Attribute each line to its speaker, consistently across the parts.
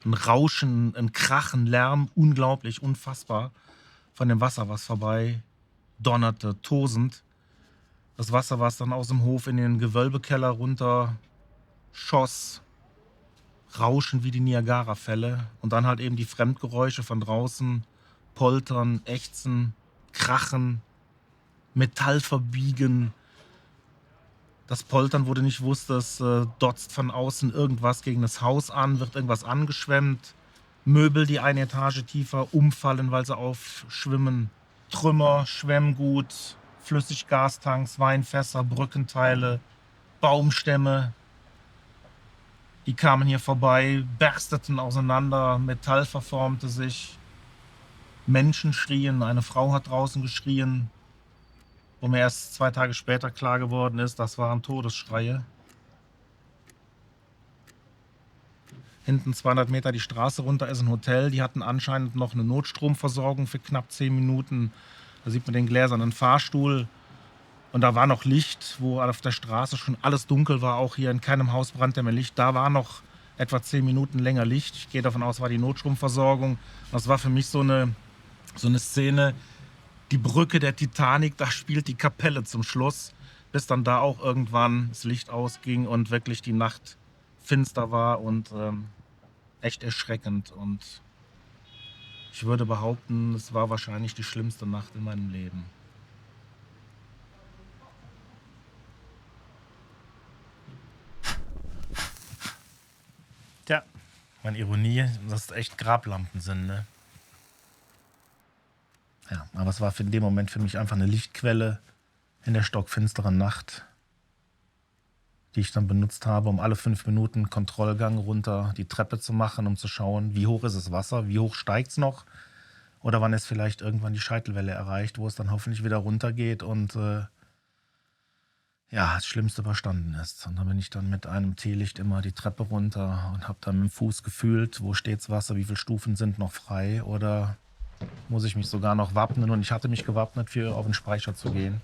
Speaker 1: ein Rauschen, ein Krachen, Lärm, unglaublich, unfassbar von dem Wasser, was vorbei donnerte, tosend. Das Wasser, was dann aus dem Hof in den Gewölbekeller runter schoss, rauschen wie die Niagarafälle. Und dann halt eben die Fremdgeräusche von draußen, Poltern, Ächzen, Krachen, Metall verbiegen. Das Poltern, wo du nicht wusstest, dotzt von außen irgendwas gegen das Haus an, wird irgendwas angeschwemmt. Möbel, die eine Etage tiefer umfallen, weil sie aufschwimmen. Trümmer, Schwemmgut, Flüssiggastanks, Weinfässer, Brückenteile, Baumstämme. Die kamen hier vorbei, bersteten auseinander, Metall verformte sich. Menschen schrien, eine Frau hat draußen geschrien, wo mir erst 2 Tage später klar geworden ist, das waren Todesschreie. Hinten 200 Meter die Straße runter ist ein Hotel. Die hatten anscheinend noch eine Notstromversorgung für knapp 10 Minuten. Da sieht man den gläsernen Fahrstuhl. Und da war noch Licht, wo auf der Straße schon alles dunkel war. Auch hier in keinem Haus brannte mehr Licht. Da war noch etwa 10 Minuten länger Licht. Ich gehe davon aus, war die Notstromversorgung. Das war für mich so eine Szene, die Brücke der Titanic, da spielt die Kapelle zum Schluss, bis dann da auch irgendwann das Licht ausging und wirklich die Nacht finster war und echt erschreckend. Und ich würde behaupten, es war wahrscheinlich die schlimmste Nacht in meinem Leben. Tja, meine Ironie, dass es echt Grablampen sind, ne? Ja, aber es war in dem Moment für mich einfach eine Lichtquelle in der stockfinsteren Nacht, die ich dann benutzt habe, um alle 5 Minuten Kontrollgang runter die Treppe zu machen, um zu schauen, wie hoch ist das Wasser, wie hoch steigt es noch oder wann es vielleicht irgendwann die Scheitelwelle erreicht, wo es dann hoffentlich wieder runtergeht und das Schlimmste überstanden ist. Und dann bin ich dann mit einem Teelicht immer die Treppe runter und habe dann mit dem Fuß gefühlt, wo steht's Wasser, wie viele Stufen sind noch frei oder muss ich mich sogar noch wappnen. Und ich hatte mich gewappnet, auf den Speicher zu gehen.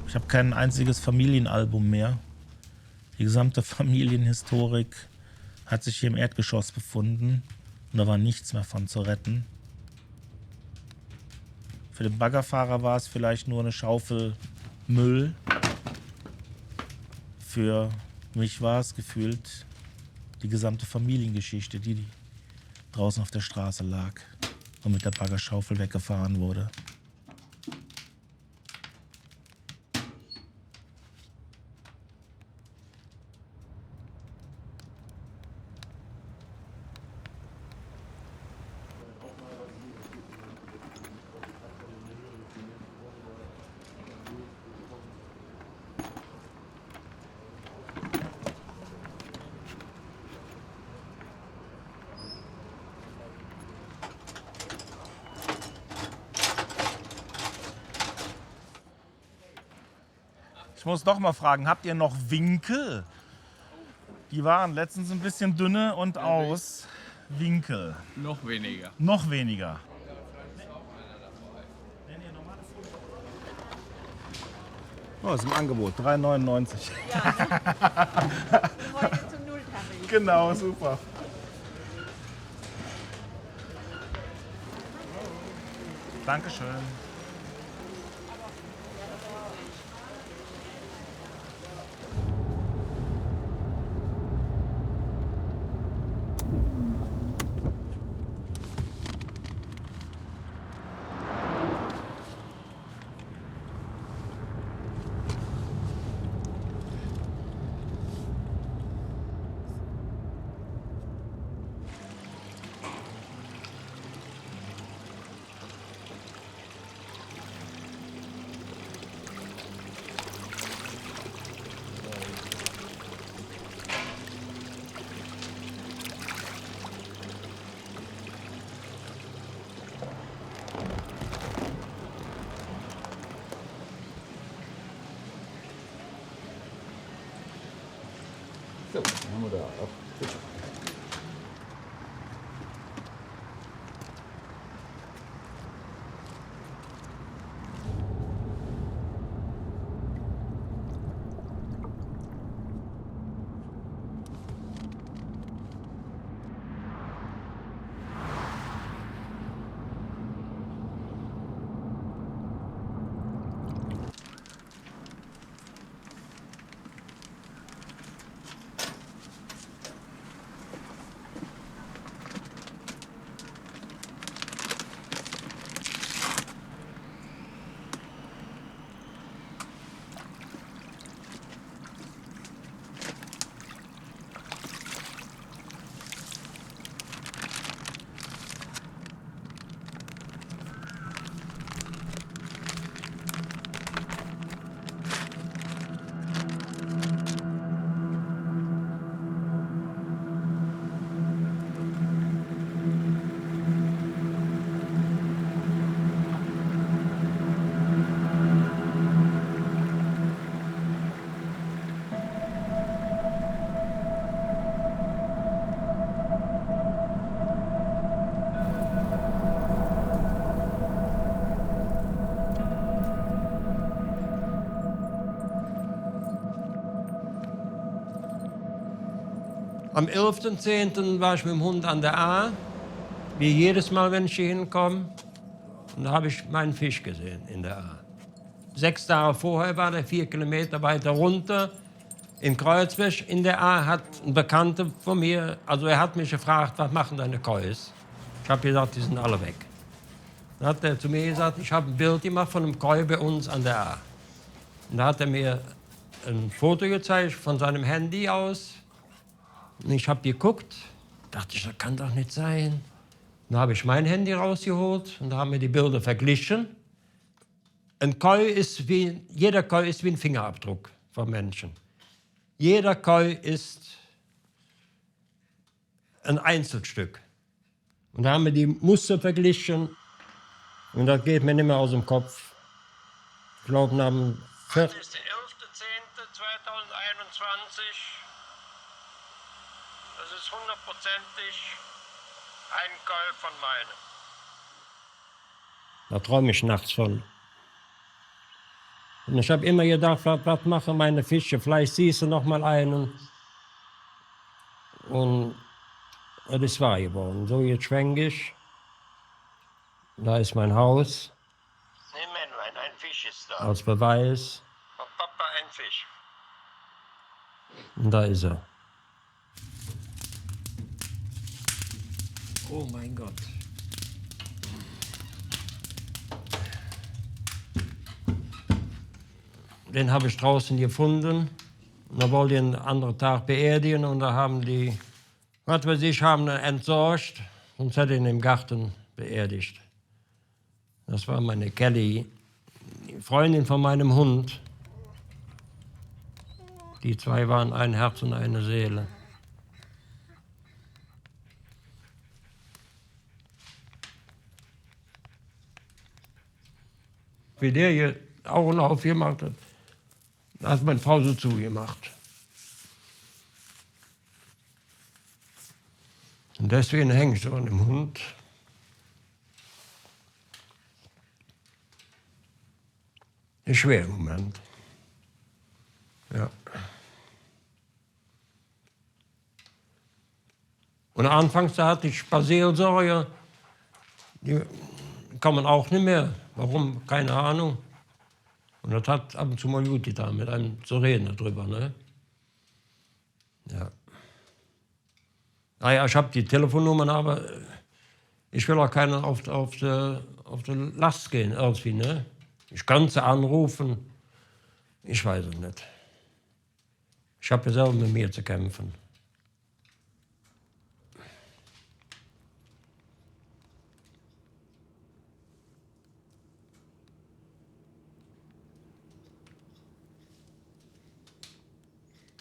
Speaker 1: Ich habe kein einziges Familienalbum mehr. Die gesamte Familienhistorik hat sich hier im Erdgeschoss befunden und da war nichts mehr von zu retten. Für den Baggerfahrer war es vielleicht nur eine Schaufel Müll. Für mich war es gefühlt die gesamte Familiengeschichte, die draußen auf der Straße lag und mit der Baggerschaufel weggefahren wurde. Ich muss doch mal fragen, habt ihr noch Winkel? Die waren letztens ein bisschen dünne und aus. Winkel.
Speaker 2: Noch weniger.
Speaker 1: Noch weniger. Oh, ist im Angebot. 3,99.
Speaker 3: Ja. Heute zum Nulltarif.
Speaker 1: Genau, super. Dankeschön.
Speaker 2: Am 11.10. war ich mit dem Hund an der Ahr, wie jedes Mal, wenn ich hier hinkomme. Und da habe ich meinen Fisch gesehen in der Ahr. 6 Tage vorher war der 4 Kilometer weiter runter in Kreuzberg. In der Ahr hat ein Bekannter von mir, also er hat mich gefragt, was machen deine Kois? Ich habe gesagt, die sind alle weg. Dann hat er zu mir gesagt, ich habe ein Bild gemacht von einem Koi bei uns an der Ahr. Und da hat er mir ein Foto gezeigt von seinem Handy aus. Und ich habe geguckt, dachte ich, das kann doch nicht sein. Dann habe ich mein Handy rausgeholt und da haben wir die Bilder verglichen. Jeder Koi ist wie ein Fingerabdruck von Menschen. Jeder Koi ist ein Einzelstück. Und da haben wir die Muster verglichen und das geht mir nicht mehr aus dem Kopf. Ich glaube, nach dem Das ist der 11.10.2021. Das ist 100%ig ein Koi von meinem. Da träume ich nachts von. Und ich habe immer gedacht, was machen meine Fische? Vielleicht siehst du noch mal einen. Und das ist wahr geworden. So, jetzt schwenke ich. Da ist mein Haus. Nee, Männlein, ein Fisch ist da. Als Beweis. Von Papa ein Fisch. Und da ist er. Oh mein Gott. Den habe ich draußen gefunden. Und da wollte ich einen anderen Tag beerdigen und da haben die, was weiß ich, haben ihn entsorgt und hat ihn im Garten beerdigt. Das war meine Kelly, die Freundin von meinem Hund. Die zwei waren ein Herz und eine Seele. Wie der hier Augen aufgemacht hat, da hat meine Frau so zugemacht. Und deswegen hänge ich so an dem Hund. Ist schwer im Moment. Ja. Und anfangs da hatte ich Seelsorger, die kann man auch nicht mehr. Warum? Keine Ahnung. Und das hat ab und zu mal gut getan, mit einem zu reden darüber. Ne? Ja. Naja, ich habe die Telefonnummern, aber ich will auch keinen auf die Last gehen irgendwie. Ne? Ich kann sie anrufen, ich weiß es nicht. Ich habe ja selber mit mir zu kämpfen.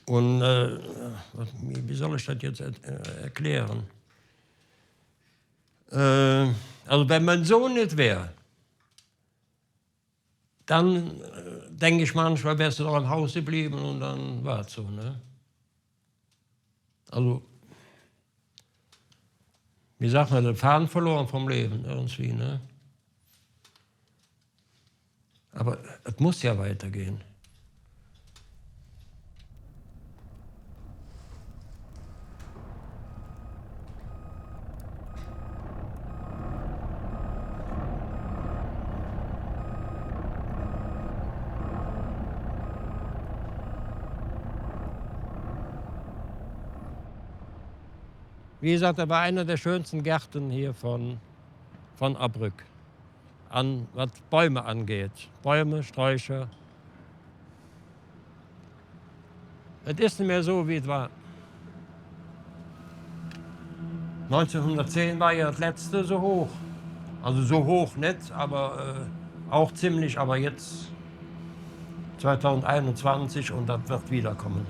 Speaker 2: Und wie soll ich das jetzt erklären? Also wenn mein Sohn nicht wäre, dann denke ich manchmal, wärst du doch im Haus geblieben und dann war es so. Ne? Also, wie sagt man, den Faden verloren vom Leben irgendwie, ne? Aber es muss ja weitergehen. Wie gesagt, er war einer der schönsten Gärten hier von Abrück. Was Bäume angeht. Bäume, Sträucher. Es ist nicht mehr so, wie es war. 1910 war ja das letzte so hoch. Also so hoch nicht, aber auch ziemlich. Aber jetzt 2021 und das wird wiederkommen.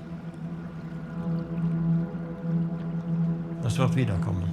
Speaker 2: Das wird wiederkommen.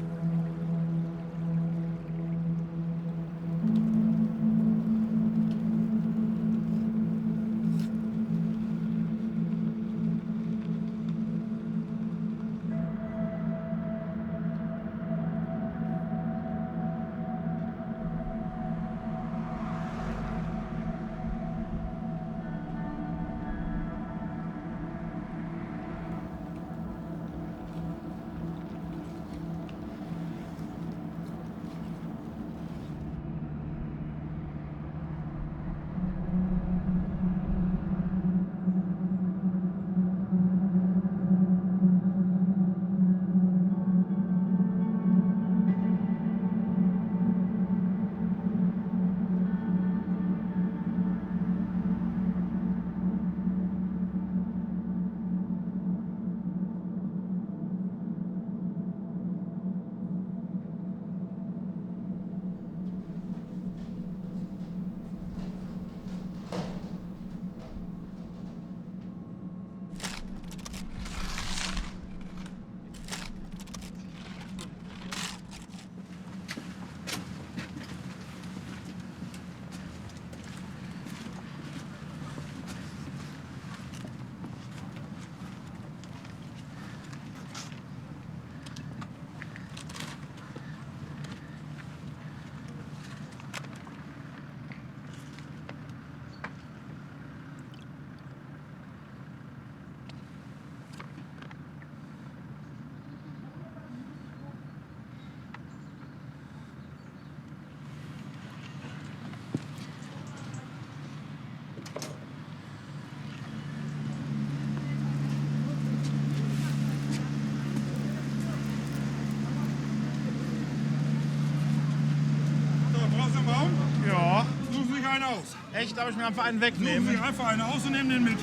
Speaker 4: Ja. Suchen Sie sich einen aus.
Speaker 1: Echt, darf ich mir einfach einen
Speaker 4: Suchen
Speaker 1: wegnehmen?
Speaker 4: Sie einfach einen aus und nehmen den mit.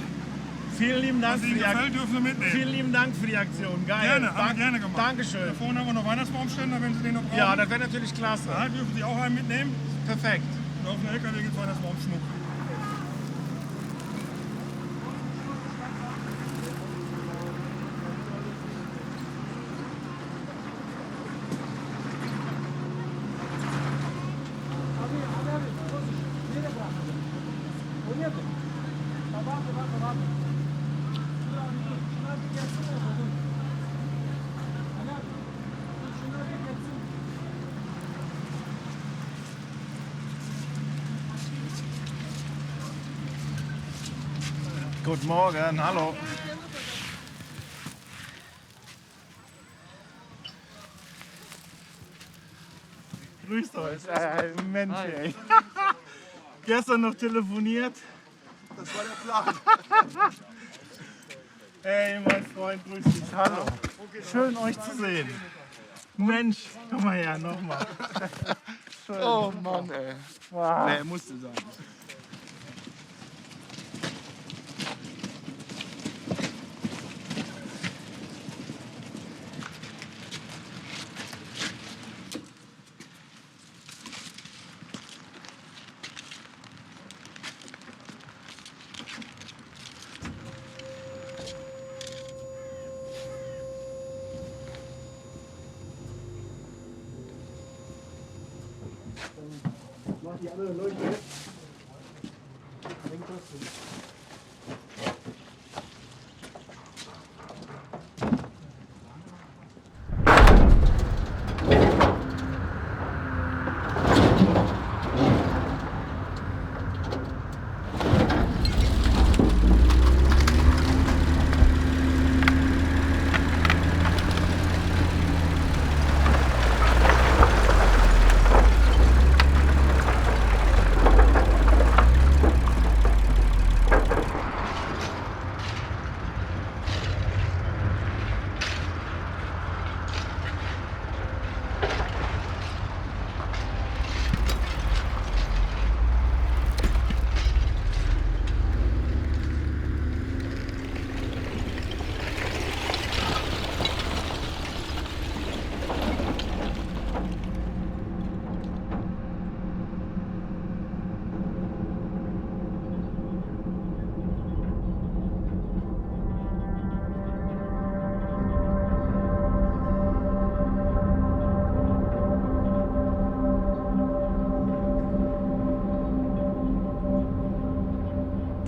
Speaker 1: Vielen lieben Dank
Speaker 4: Was Ihnen gefällt, dürfen Sie mitnehmen.
Speaker 1: Vielen lieben Dank für die Aktion. Geil.
Speaker 4: Gerne, haben wir gerne gemacht.
Speaker 1: Dankeschön.
Speaker 4: Da vorne haben wir noch Weihnachtsbaumständer, wenn Sie den noch brauchen.
Speaker 1: Ja, das wäre natürlich klasse.
Speaker 4: Da dürfen Sie auch einen mitnehmen.
Speaker 1: Perfekt.
Speaker 4: Und auf dem LKW gibt es Weihnachtsbaumschmuck.
Speaker 1: Guten Morgen, hallo. Grüßt euch. Mensch, ey. Gestern noch telefoniert.
Speaker 5: Das war der Plan.
Speaker 1: Hey, mein Freund, grüß dich. Hallo. Schön, euch zu sehen. Mensch, komm mal her, nochmal.
Speaker 5: Oh Mann, ey.
Speaker 1: Wow.
Speaker 5: Nee, musste sein.
Speaker 1: Die anderen Leute jetzt.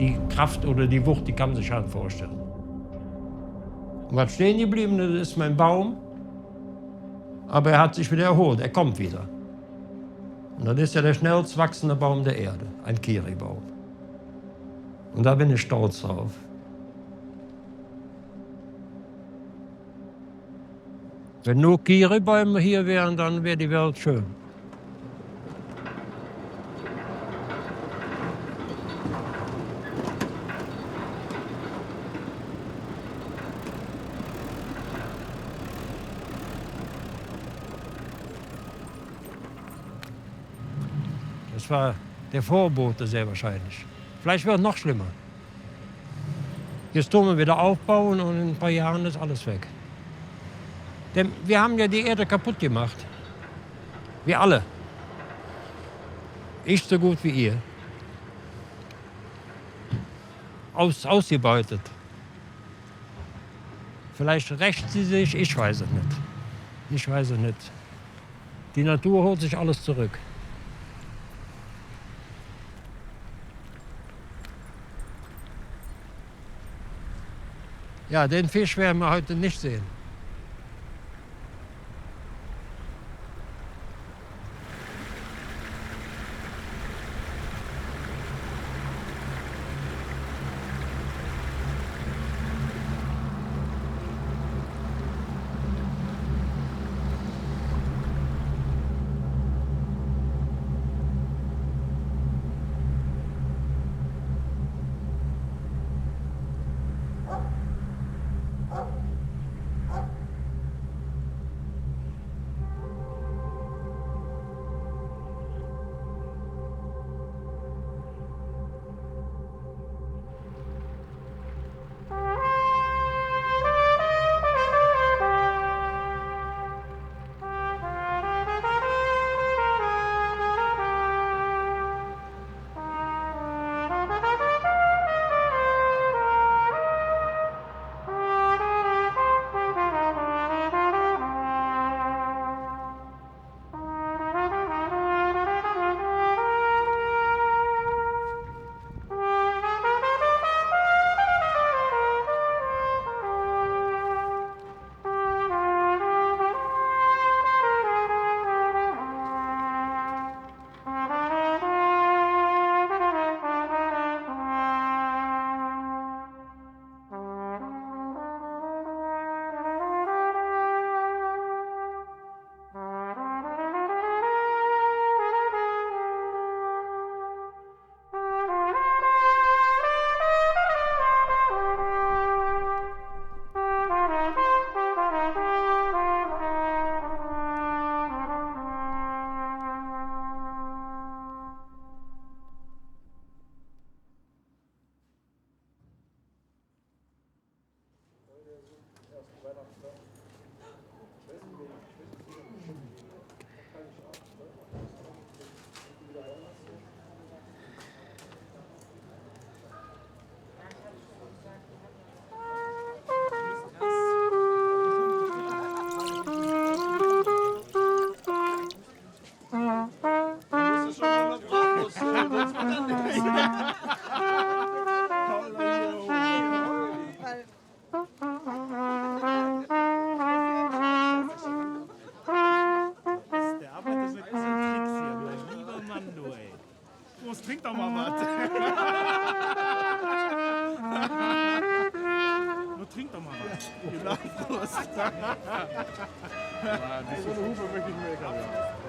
Speaker 2: die Kraft oder die Wucht, die kann man sich halt vorstellen. Und was stehen geblieben ist, mein Baum. Aber er hat sich wieder erholt, er kommt wieder. Und das ist ja der schnellst wachsende Baum der Erde, ein Kiribaum. Und da bin ich stolz drauf. Wenn nur Kiribäume hier wären, dann wäre die Welt schön. Das war der Vorbote sehr wahrscheinlich. Vielleicht wird es noch schlimmer. Jetzt tun wir wieder aufbauen und in ein paar Jahren ist alles weg. Denn wir haben ja die Erde kaputt gemacht. Wir alle. Ich so gut wie ihr. Ausgebeutet. Vielleicht rächt sie sich, ich weiß es nicht. Ich weiß es nicht. Die Natur holt sich alles zurück. Ja, den Fisch werden wir heute nicht sehen.
Speaker 4: Prost, trink doch mal was. Nur trink doch mal was. Genau, Prost. So eine Hupe möchte ich mir egal.